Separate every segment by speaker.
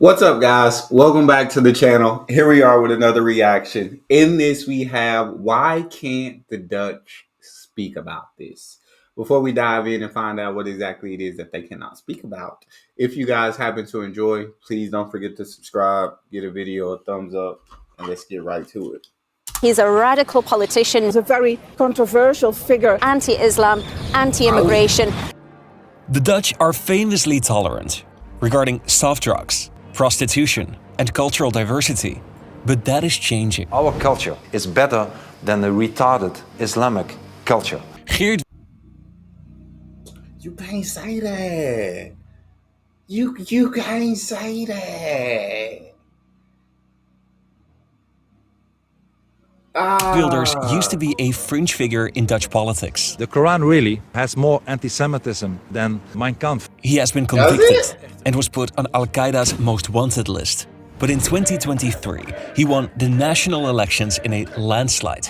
Speaker 1: What's up, guys? Welcome back to the channel. Here we are with another reaction. In this, we have why can't the Dutch speak about this? Before we dive in and find out what exactly it is that they cannot speak about, if you guys happen to enjoy, please don't forget to subscribe, give a video a thumbs up, and let's get right to it.
Speaker 2: He's a radical politician.
Speaker 3: He's a very controversial figure.
Speaker 2: Anti-Islam, anti-immigration.
Speaker 4: The Dutch are famously tolerant regarding soft drugs, prostitution, and cultural diversity. But that is changing.
Speaker 5: Our culture is better than the retarded Islamic culture.
Speaker 4: Geert
Speaker 1: You can't say that. You can't say that.
Speaker 4: Wilders used to be a fringe figure in Dutch politics.
Speaker 5: The Quran really has more anti-Semitism than Mein Kampf.
Speaker 4: He has been convicted and was put on Al-Qaeda's most wanted list. But in 2023, he won the national elections in a landslide.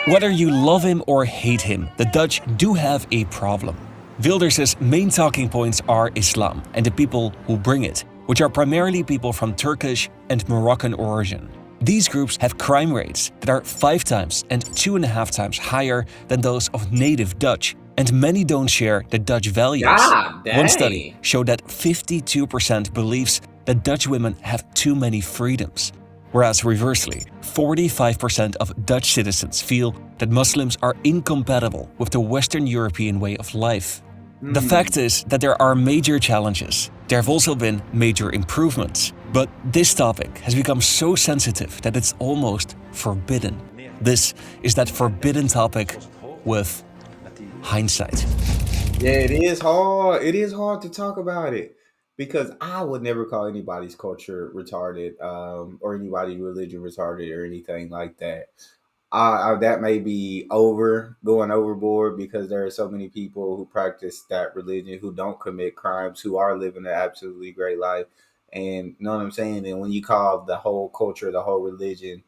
Speaker 4: Whether you love him or hate him, the Dutch do have a problem. Wilders' main talking points are Islam and the people who bring it, which are primarily people from Turkish and Moroccan origin. These groups have crime rates that are 5 times and 2.5 times higher than those of native Dutch, and many don't share the Dutch values. One study showed that 52% believes that Dutch women have too many freedoms, whereas reversely, 45% of Dutch citizens feel that Muslims are incompatible with the Western European way of life. The fact is that there are major challenges. There have also been major improvements. But this topic has become so sensitive that it's almost forbidden. This is that forbidden topic with hindsight.
Speaker 1: Yeah, it is hard. It is hard to talk about it because I would never call anybody's culture retarded or anybody's religion retarded or anything like that. That may be going overboard because there are so many people who practice that religion who don't commit crimes, who are living an absolutely great life. And you know what I'm saying? And when you call the whole culture, the whole religion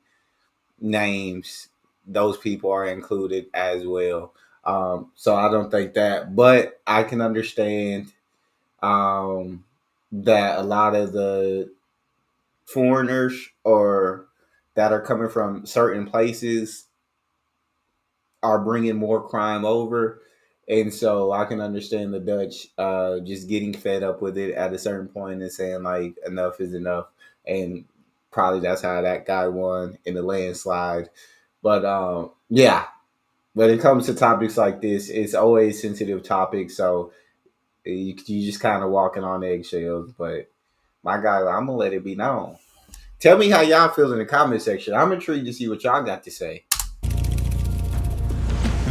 Speaker 1: names, those people are included as well. So I don't think that, but I can understand that a lot of the foreigners or that are coming from certain places are bringing more crime over. And so I can understand the Dutch just getting fed up with it at a certain point and saying, like, enough is enough. And probably that's how that guy won in the landslide. But, yeah, when it comes to topics like this, it's always sensitive topics. So you just kind of walking on eggshells. But, my guy, I'm going to let it be known. Tell me how y'all feel in the comment section. I'm intrigued to see what y'all got to say.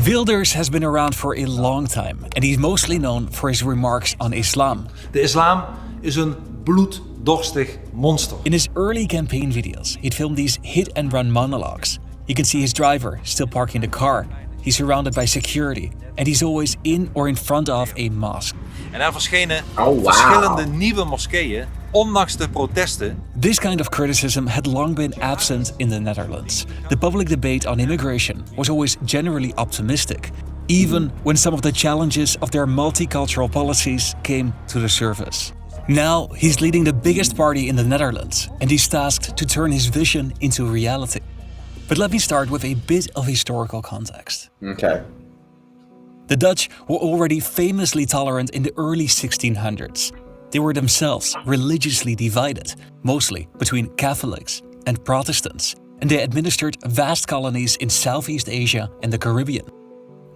Speaker 4: Wilders has been around for a long time, and he's mostly known for his remarks on Islam.
Speaker 5: The Islam is een bloeddorstig monster.
Speaker 4: In his early campaign videos, he'd filmed these hit-and-run monologues. You can see his driver still parking the car. He's surrounded by security, and he's always in or in front of a mosque.
Speaker 5: En er verschenen verschillende nieuwe moskeeën, ondanks de protesten.
Speaker 4: This kind of criticism had long been absent in the Netherlands. The public debate on immigration was always generally optimistic, even when some of the challenges of their multicultural policies came to the surface. Now, he's leading the biggest party in the Netherlands, and he's tasked to turn his vision into reality. But let me start with a bit of historical context.
Speaker 1: Okay.
Speaker 4: The Dutch were already famously tolerant in the early 1600s. They were themselves religiously divided, mostly between Catholics and Protestants, and they administered vast colonies in Southeast Asia and the Caribbean.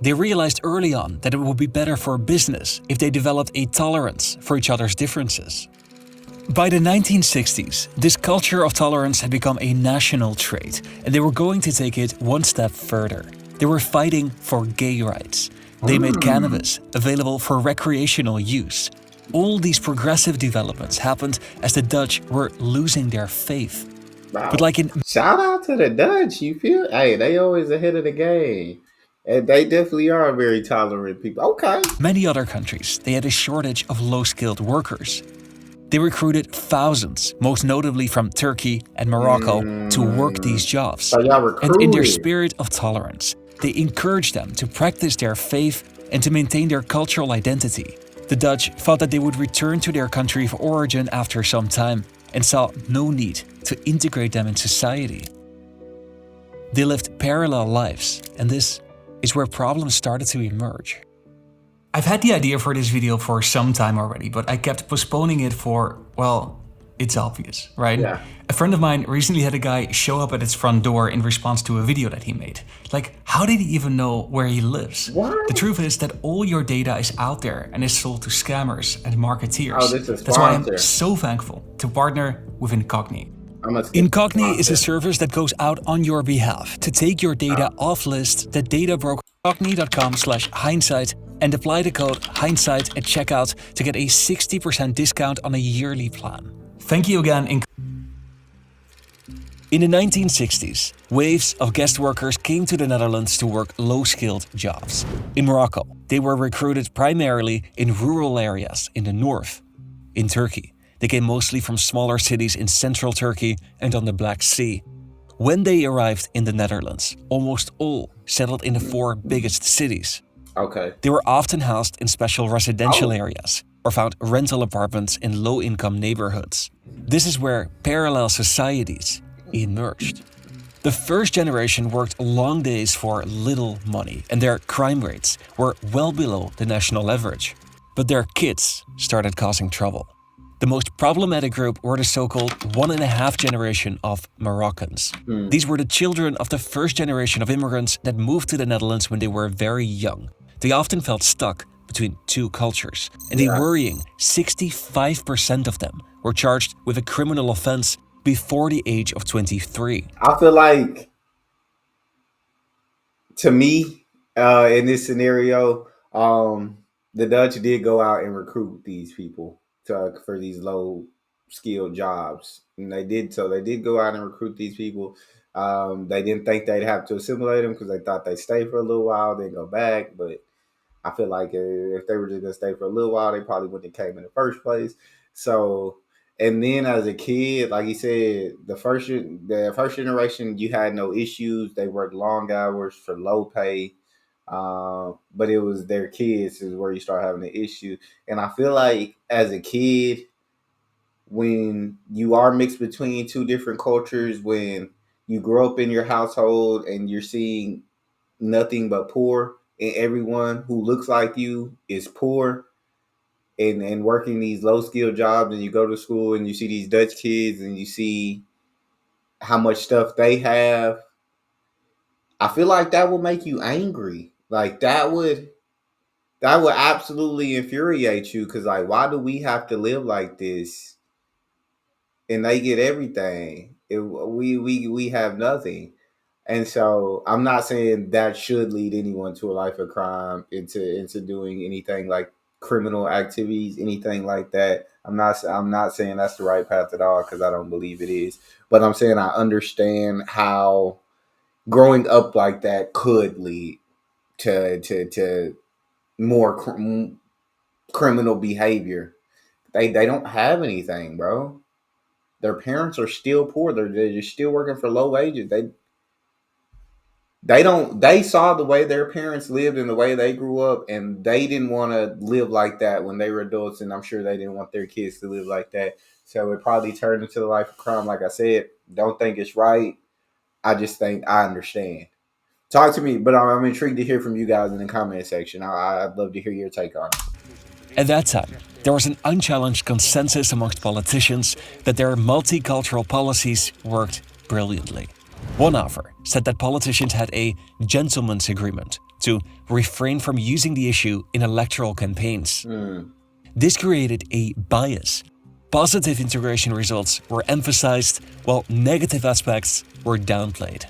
Speaker 4: They realized early on that it would be better for business if they developed a tolerance for each other's differences. By the 1960s, this culture of tolerance had become a national trait, and they were going to take it one step further. They were fighting for gay rights. They made cannabis available for recreational use. All these progressive developments happened as the Dutch were losing their faith.
Speaker 1: Wow.
Speaker 4: But like in
Speaker 1: shout out to the Dutch, you feel? Hey, they always ahead of the game. And they definitely are very tolerant people. Okay.
Speaker 4: many other countries, they had a shortage of low-skilled workers. They recruited thousands, most notably from Turkey and Morocco, to work these jobs.
Speaker 1: So y'all
Speaker 4: And in their
Speaker 1: recruited.
Speaker 4: spirit of tolerance, they encouraged them to practice their faith and to maintain their cultural identity. The Dutch thought that they would return to their country of origin after some time and saw no need to integrate them in society. They lived parallel lives, and this is where problems started to emerge. I've had the idea for this video for some time already, but I kept postponing it for, well, it's obvious, right?
Speaker 1: Yeah.
Speaker 4: A friend of mine recently had a guy show up at his front door in response to a video that he made. Like, how did he even know where he lives?
Speaker 1: What?
Speaker 4: The truth is that all your data is out there and is sold to scammers and marketeers.
Speaker 1: Oh, this is
Speaker 4: That's why I'm
Speaker 1: sponsor.
Speaker 4: so thankful to partner with Incogni.
Speaker 1: I'm gonna skip
Speaker 4: Incogni is a
Speaker 1: sponsor.
Speaker 4: service that goes out on your behalf to take your data off list that data broker incogni.com/hindsight and apply the code hindsight at checkout to get a 60% discount on a yearly plan. Thank you again, In the 1960s, waves of guest workers came to the Netherlands to work low-skilled jobs. In Morocco, they were recruited primarily in rural areas in the north. In Turkey, they came mostly from smaller cities in central Turkey and on the Black Sea. When they arrived in the Netherlands, almost all settled in the 4 biggest cities.
Speaker 1: Okay.
Speaker 4: They were often housed in special residential areas or found rental apartments in low-income neighborhoods. This is where parallel societies emerged. The first generation worked long days for little money, and their crime rates were well below the national average. But their kids started causing trouble. The most problematic group were the so-called 1.5 generation of Moroccans. These were the children of the first generation of immigrants that moved to the Netherlands when they were very young. They often felt stuck between 2 cultures, and a worrying 65% of them were charged with a criminal offense before the age of 23.
Speaker 1: I feel like, to me, in this scenario, the Dutch did go out and recruit these people for these low skilled jobs, and they did go out and recruit these people. They didn't think they'd have to assimilate them because they thought they'd stay for a little while, then go back. But I feel like if they were just gonna stay for a little while, they probably wouldn't have came in the first place. So, and then as a kid, like you said, the first generation, you had no issues. They worked long hours for low pay. But it was their kids is where you start having the issue. And I feel like as a kid, when you are mixed between 2 different cultures, when you grow up in your household and you're seeing nothing but poor, and everyone who looks like you is poor and working these low skilled jobs, and you go to school and you see these Dutch kids and you see how much stuff they have, I feel like that will make you angry. Like that would absolutely infuriate you, because like, why do we have to live like this and they get everything? We have nothing. And so I'm not saying that should lead anyone to a life of crime, into doing anything like criminal activities, anything like that. I'm not saying that's the right path at all, because I don't believe it is. But I'm saying I understand how growing up like that could lead to more criminal behavior. They don't have anything, bro. Their parents are still poor. They're just still working for low wages. They saw the way their parents lived and the way they grew up, and they didn't want to live like that when they were adults, and I'm sure they didn't want their kids to live like that. So it probably turned into the life of crime. Like I said, don't think it's right. I just think I understand. Talk to me, but I'm intrigued to hear from you guys in the comment section. I'd love to hear your take on it.
Speaker 4: At that time, there was an unchallenged consensus amongst politicians that their multicultural policies worked brilliantly. One author said that politicians had a gentleman's agreement to refrain from using the issue in electoral campaigns. This created a bias. Positive integration results were emphasized, while negative aspects were downplayed.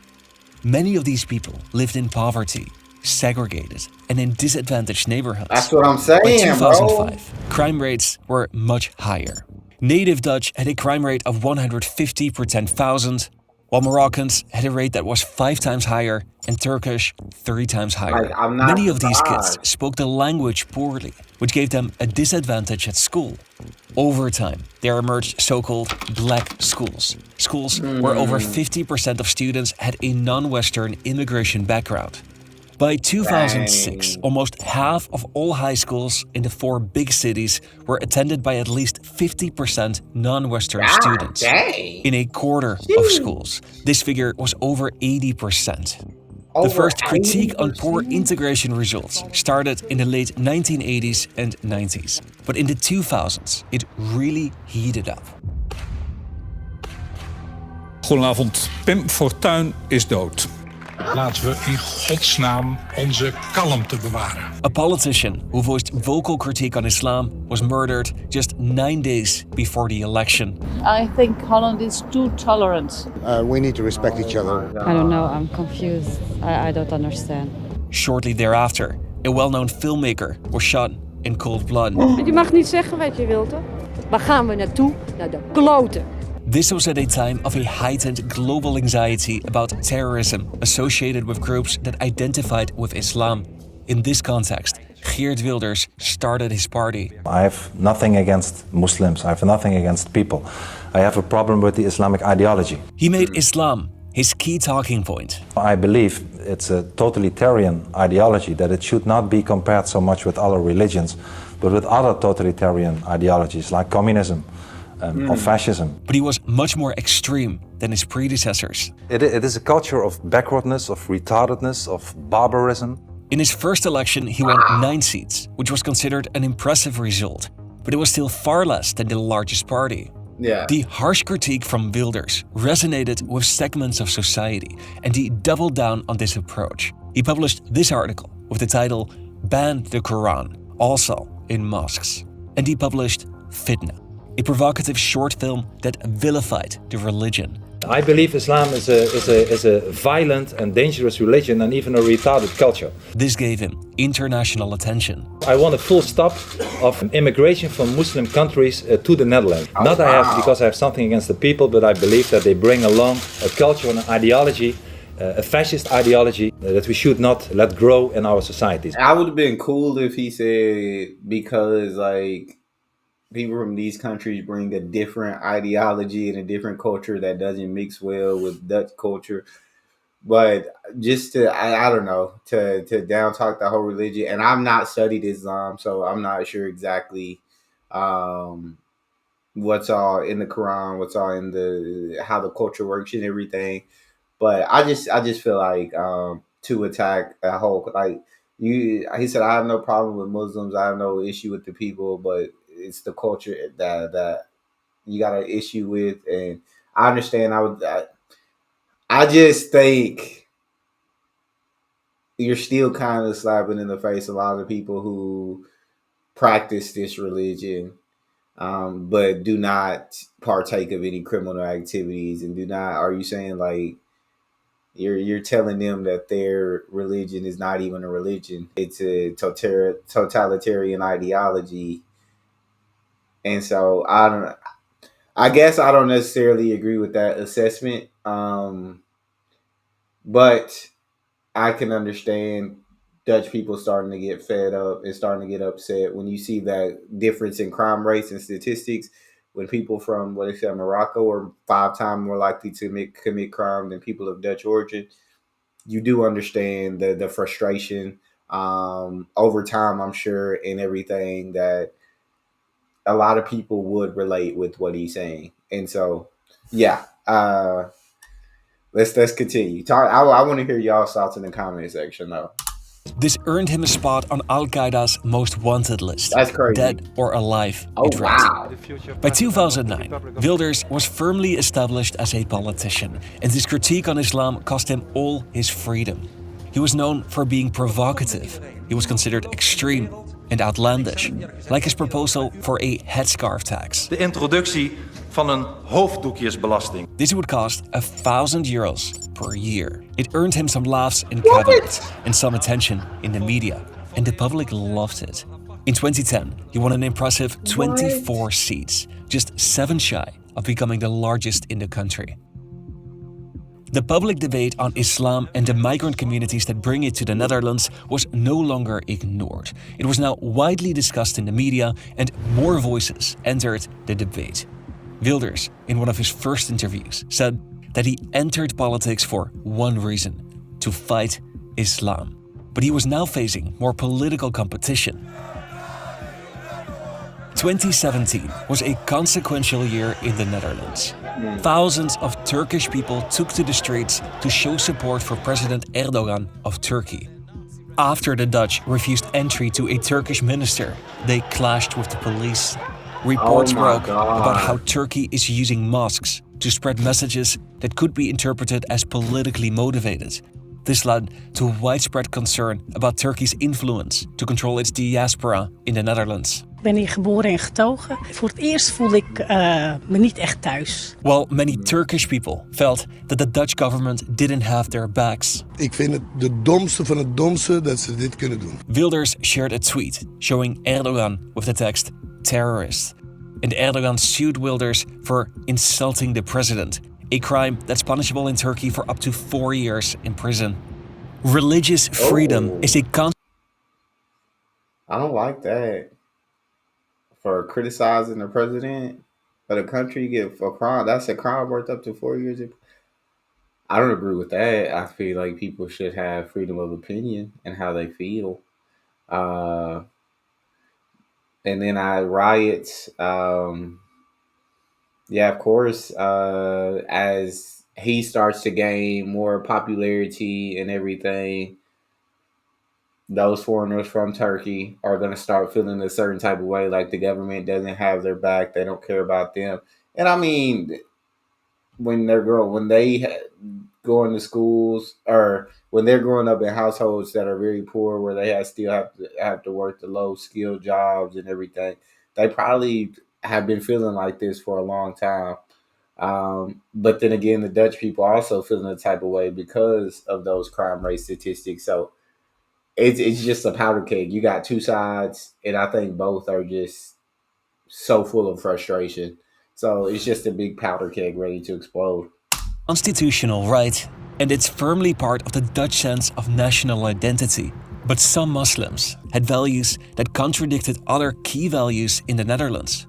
Speaker 4: Many of these people lived in poverty, segregated, and in disadvantaged neighborhoods.
Speaker 1: That's what I'm saying,
Speaker 4: By 2005,
Speaker 1: bro.
Speaker 4: crime rates were much higher. Native Dutch had a crime rate of 150 per 10,000, while Moroccans had a rate that was 5 times higher and Turkish 3 times higher.
Speaker 1: Like, I'm not
Speaker 4: Many of these
Speaker 1: surprised.
Speaker 4: kids spoke the language poorly, which gave them a disadvantage at school. Over time, there emerged so-called black schools. Schools where over 50% of students had a non-Western immigration background. By 2006,
Speaker 1: Dang.
Speaker 4: almost half of all high schools in the 4 big cities were attended by at least 50% non-Western
Speaker 1: God
Speaker 4: students.
Speaker 1: dang.
Speaker 4: In a quarter of schools, this figure was over 80%. The
Speaker 1: Over
Speaker 4: first critique on poor
Speaker 1: 80%?
Speaker 4: integration results started in the late 1980s and 90s. But in the 2000s, it really heated up.
Speaker 6: Goedenavond, Pim Fortuyn is dood. Laten we in godsnaam onze kalmte bewaren.
Speaker 4: A politician who voiced vocal critique on Islam was murdered just 9 days before the election.
Speaker 7: I think Holland is too tolerant.
Speaker 8: We need to respect each other.
Speaker 9: I don't know, I'm confused. I don't understand.
Speaker 4: Shortly thereafter, a well-known filmmaker was shot in cold blood.
Speaker 10: Je mag niet zeggen wat je wilt, hè? Waar gaan we naartoe? Naar de kloten.
Speaker 4: This was at a time of a heightened global anxiety about terrorism associated with groups that identified with Islam. In this context, Geert Wilders started his party.
Speaker 11: I have nothing against Muslims, I have nothing against people. I have a problem with the Islamic ideology.
Speaker 4: He made Islam his key talking point.
Speaker 11: I believe it's a totalitarian ideology, that it should not be compared so much with other religions, but with other totalitarian ideologies like communism or fascism.
Speaker 4: But he was much more extreme than his predecessors.
Speaker 11: It is a culture of backwardness, of retardedness, of barbarism.
Speaker 4: In his first election, he won 9 seats, which was considered an impressive result. But it was still far less than the largest party.
Speaker 1: Yeah.
Speaker 4: The harsh critique from Wilders resonated with segments of society, and he doubled down on this approach. He published this article with the title "Ban the Quran, also in mosques." And he published Fitna, a provocative short film that vilified the religion.
Speaker 12: I believe Islam is a violent and dangerous religion and even a retarded culture.
Speaker 4: This gave him international attention.
Speaker 12: I want a full stop of immigration from Muslim countries to the Netherlands. Not because I have something against the people, but I believe that they bring along a culture and an ideology, a fascist ideology that we should not let grow in our societies.
Speaker 1: I would have been cool if he said because like people from these countries bring a different ideology and a different culture that doesn't mix well with Dutch culture. But just to, I don't know, to down talk the whole religion. And I'm not studied Islam, so I'm not sure exactly what's all in the Quran, what's all in how the culture works and everything. But I just feel like to attack a whole, like he said, I have no problem with Muslims. I have no issue with the people, but it's the culture that you got an issue with. And I understand. I just think you're still kind of slapping in the face a lot of people who practice this religion, but do not partake of any criminal activities and do not. Are you saying like you're telling them that their religion is not even a religion? It's a totalitarian ideology. And so I guess I don't necessarily agree with that assessment. But I can understand Dutch people starting to get fed up and starting to get upset when you see that difference in crime rates and statistics. When people from Morocco are 5 times more likely to commit crime than people of Dutch origin, you do understand the frustration over time, I'm sure, and everything that a lot of people would relate with what he's saying. And so, yeah, let's continue. I want to hear y'all's thoughts in the comment section, though.
Speaker 4: This earned him a spot on Al-Qaeda's most wanted list.
Speaker 1: That's crazy.
Speaker 4: Dead or alive, it read.
Speaker 1: Wow.
Speaker 4: By 2009, Wilders was firmly established as a politician, and his critique on Islam cost him all his freedom. He was known for being provocative. He was considered extreme and outlandish, like his proposal for a headscarf tax.
Speaker 13: De introductie van een hoofddoekjesbelasting.
Speaker 4: This would cost €1,000 per year. It earned him some laughs in cabinet and some attention in the media, and the public loved it. In 2010, he won an impressive 24 seats, just 7 shy of becoming the largest in the country. The public debate on Islam and the migrant communities that bring it to the Netherlands was no longer ignored. It was now widely discussed in the media, and more voices entered the debate. Wilders, in one of his first interviews, said that he entered politics for one reason: to fight Islam. but he was now facing more political competition. 2017 was a consequential year in the Netherlands. Thousands of Turkish people took to the streets to show support for President Erdogan of Turkey. After the Dutch refused entry to a Turkish minister, they clashed with the police. Reports broke about how Turkey is using mosques to spread messages that could be interpreted as politically motivated. This led to widespread concern about Turkey's influence to control its diaspora in the Netherlands.
Speaker 14: Ik ben hier geboren en getogen. Voor het eerst voelde ik me niet echt thuis.
Speaker 4: While many Turkish people felt that the Dutch government didn't have their backs.
Speaker 15: Ik vind het de domste van het domste dat ze dit kunnen doen.
Speaker 4: Wilders shared a tweet showing Erdogan with the text terrorist. And Erdogan sued Wilders for insulting the president, a crime that's punishable in Turkey for up to 4 years in prison. Religious freedom is a
Speaker 1: I don't like that. For criticizing the president of the country, get a crime. That's a crime worth up to 4 years. I don't agree with that. I feel like people should have freedom of opinion and how they feel. And then riots. Yeah, of course. As he starts to gain more popularity and everything, those foreigners from Turkey are going to start feeling a certain type of way, like the government doesn't have their back. They don't care about them. And I mean, when they go into schools, or when they're growing up in households that are very poor, where they still have to work the low skill jobs and everything, they probably have been feeling like this for a long time. But then again, the Dutch people also feeling the type of way because of those crime rate statistics. So it's just a powder keg. You got two sides, and I think both are just so full of frustration. So it's just a big powder keg ready to explode.
Speaker 4: Constitutional right, and it's firmly part of the Dutch sense of national identity. But some Muslims had values that contradicted other key values in the Netherlands.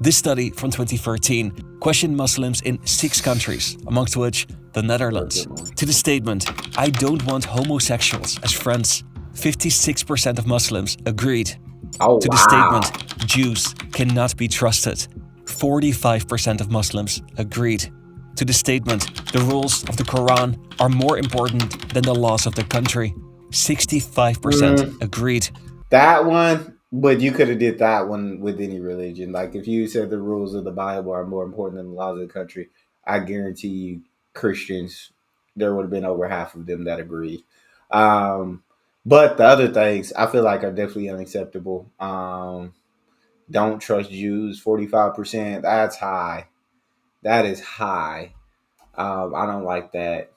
Speaker 4: This study from 2013 questioned Muslims in 6 countries, amongst which the Netherlands. To the statement, "I don't want homosexuals as friends," 56% of Muslims agreed. To the statement, "Jews cannot be trusted," 45% of Muslims agreed. To the statement, "The rules of the Quran are more important than the laws of the country," 65% agreed.
Speaker 1: That one, but you could have did that one with any religion. Like if you said the rules of the Bible are more important than the laws of the country, I guarantee you Christians, there would have been over half of them that agreed. But the other things I feel like are definitely unacceptable. Don't trust Jews, 45%. That's high. That is high. I don't like that.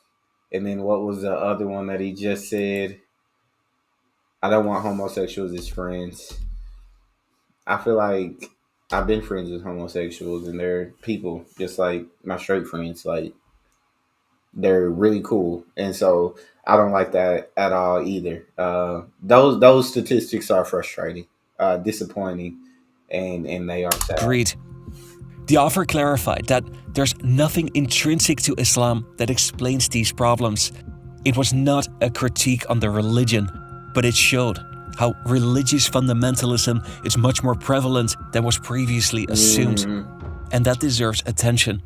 Speaker 1: And then what was the other one that he just said? I don't want homosexuals as friends. I feel like I've been friends with homosexuals, and they're people just like my straight friends. Like, they're really cool. And so I don't like that at all either. Those statistics are frustrating, disappointing, and they are sad.
Speaker 4: Agreed. The author clarified that there's nothing intrinsic to Islam that explains these problems. It was not a critique on the religion, but it showed how religious fundamentalism is much more prevalent than was previously assumed, and that deserves attention.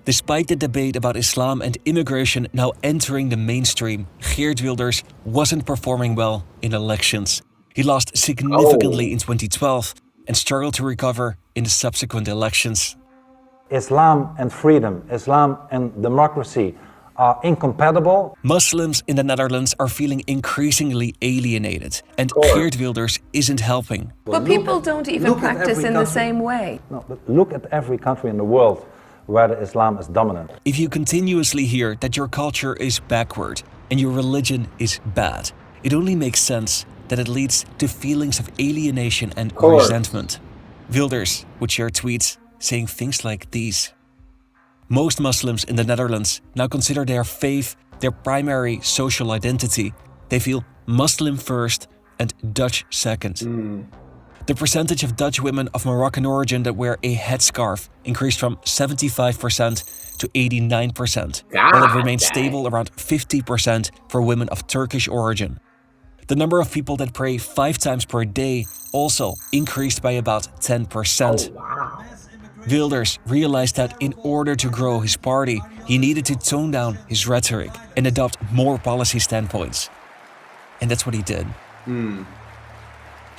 Speaker 4: Despite the debate about Islam and immigration now entering the mainstream, Geert Wilders wasn't performing well in elections. He lost significantly in 2012 and struggled to recover in the subsequent elections.
Speaker 11: Islam and freedom, Islam and democracy are incompatible.
Speaker 4: Muslims in the Netherlands are feeling increasingly alienated, and Geert Wilders isn't helping.
Speaker 16: But people don't even practice in the same way.
Speaker 11: No, but look at every country in the world where the Islam is dominant.
Speaker 4: If you continuously hear that your culture is backward and your religion is bad, it only makes sense that it leads to feelings of alienation and resentment. Wilders would share tweets saying things like these. Most Muslims in the Netherlands now consider their faith their primary social identity. They feel Muslim first and Dutch second. The percentage of Dutch women of Moroccan origin that wear a headscarf increased from 75% to 89%, while it remained stable around 50% for women of Turkish origin. The number of people that pray 5 times per day also increased by about 10%. Wilders realized that in order to grow his party, he needed to tone down his rhetoric and adopt more policy standpoints. And that's what he did.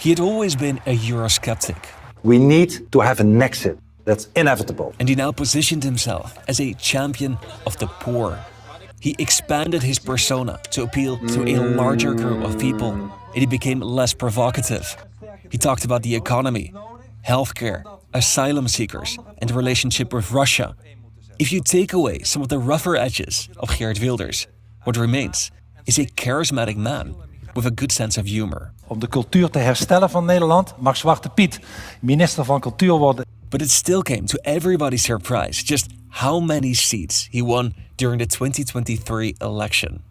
Speaker 4: He had always been a Eurosceptic.
Speaker 11: We need to have an exit. That's inevitable.
Speaker 4: And he now positioned himself as a champion of the poor. He expanded his persona to appeal to a larger group of people, and he became less provocative. He talked about the economy, healthcare, asylum seekers, and the relationship with Russia. If you take away some of the rougher edges of Geert Wilders, what remains is a charismatic man with a good sense of humor.
Speaker 13: Om de cultuur te herstellen van Nederland mag Zwarte Piet minister van Cultuur worden.
Speaker 4: But it still came to everybody's surprise just how many seats he won during the 2023 election.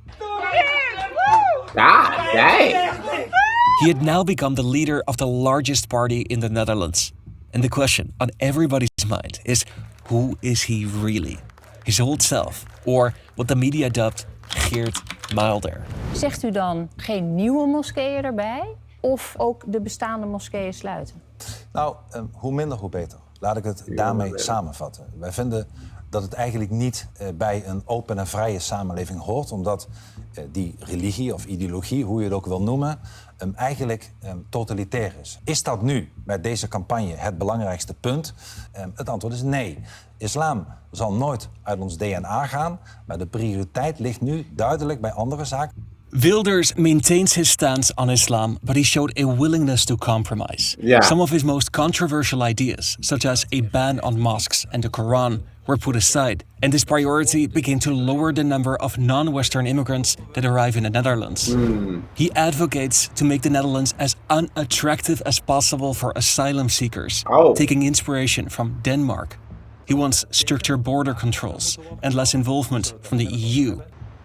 Speaker 4: He had now become the leader of the largest party in the Netherlands. And the question on everybody's mind is, who is he really? His old self, or what the media dubbed Geert Milder.
Speaker 17: Zegt u dan geen nieuwe moskeeën erbij? Of ook de bestaande moskeeën sluiten?
Speaker 11: Nou, hoe minder, hoe beter. Laat ik het daarmee samenvatten. Wij vinden dat het eigenlijk niet bij een open en vrije samenleving hoort, omdat die religie of ideologie, hoe je het ook wil noemen, eigenlijk totalitair is. Is dat nu bij deze campagne het belangrijkste punt? Het antwoord is nee. Islam zal nooit uit ons DNA gaan, maar de prioriteit ligt nu duidelijk bij andere zaken.
Speaker 4: Wilders maintains his stance on Islam, but he showed a willingness to compromise. Some of his most controversial ideas, such as a ban on mosques and the Quran, were put aside, and his priority became to lower the number of non-Western immigrants that arrive in the Netherlands. He advocates to make the Netherlands as unattractive as possible for asylum seekers, taking inspiration from Denmark. He wants stricter border controls and less involvement from the EU.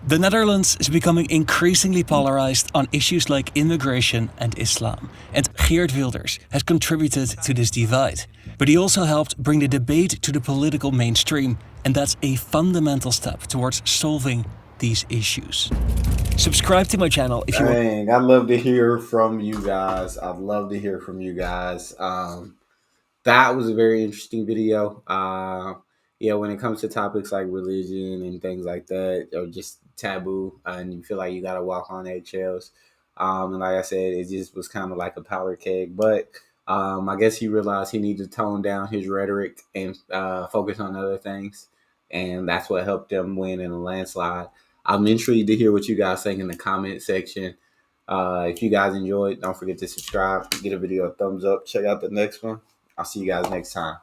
Speaker 4: The Netherlands is becoming increasingly polarized on issues like immigration and Islam, and Geert Wilders has contributed to this divide. But he also helped bring the debate to the political mainstream, and that's a fundamental step towards solving these issues. Subscribe to my channel if you want.
Speaker 1: Dang, I'd love to hear from you guys. I'd love to hear from you guys. That was a very interesting video. When it comes to topics like religion and things like that, or just taboo, and you feel like you got to walk on eggshells. And like I said, it just was kind of like a powder keg. But I guess he realized he needed to tone down his rhetoric and focus on other things. And that's what helped him win in a landslide. I'm intrigued to hear what you guys think in the comment section. If you guys enjoyed, don't forget to subscribe, give the video a thumbs up, check out the next one. I'll see you guys next time.